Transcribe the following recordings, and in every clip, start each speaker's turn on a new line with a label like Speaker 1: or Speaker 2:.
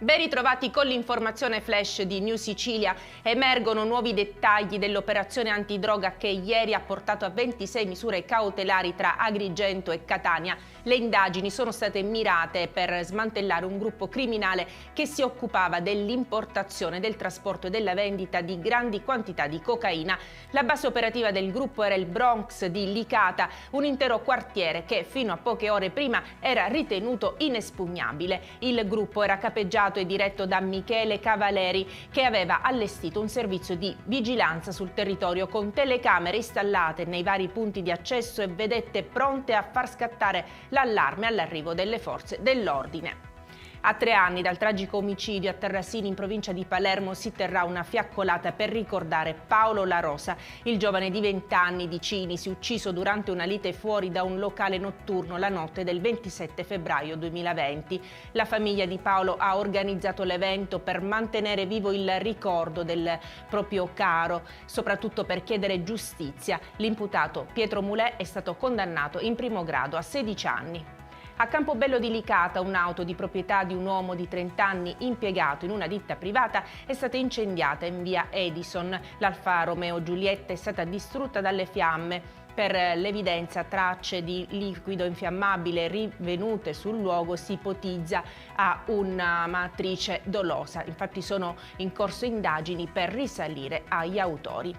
Speaker 1: Ben ritrovati con l'informazione flash di New Sicilia. Emergono nuovi dettagli dell'operazione antidroga che ieri ha portato a 26 misure cautelari tra Agrigento e Catania. Le indagini sono state mirate per smantellare un gruppo criminale che si occupava dell'importazione, del trasporto e della vendita di grandi quantità di cocaina. La base operativa del gruppo era il Bronx di Licata, un intero quartiere che fino a poche ore prima era ritenuto inespugnabile. Il gruppo era capeggiato e diretto da Michele Cavaleri, che aveva allestito un servizio di vigilanza sul territorio con telecamere installate nei vari punti di accesso e vedette pronte a far scattare l'allarme all'arrivo delle forze dell'ordine. A 3 anni dal tragico omicidio a Terrasini in provincia di Palermo si terrà una fiaccolata per ricordare Paolo La Rosa, il giovane di 20 anni di Cinisi, ucciso durante una lite fuori da un locale notturno la notte del 27 febbraio 2020. La famiglia di Paolo ha organizzato l'evento per mantenere vivo il ricordo del proprio caro, soprattutto per chiedere giustizia. L'imputato Pietro Mulè è stato condannato in primo grado a 16 anni. A Campobello di Licata, un'auto di proprietà di un uomo di 30 anni impiegato in una ditta privata è stata incendiata in via Edison. L'Alfa Romeo Giulietta è stata distrutta dalle fiamme. Per l'evidenza, tracce di liquido infiammabile rinvenute sul luogo si ipotizza a una matrice dolosa. Infatti sono in corso indagini per risalire agli autori.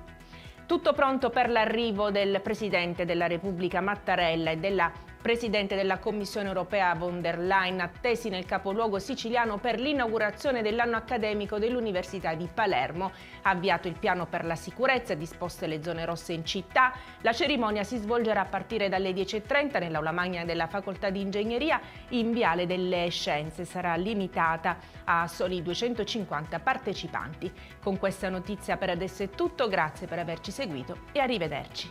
Speaker 1: Tutto pronto per l'arrivo del Presidente della Repubblica Mattarella e della Presidente della Commissione Europea von der Leyen, attesi nel capoluogo siciliano per l'inaugurazione dell'anno accademico dell'Università di Palermo. Ha avviato il piano per la sicurezza, disposte le zone rosse in città. La cerimonia si svolgerà a partire dalle 10:30 nell'aula magna della Facoltà di Ingegneria in Viale delle Scienze. Sarà limitata a soli 250 partecipanti. Con questa notizia per adesso è tutto, grazie per averci seguito e arrivederci.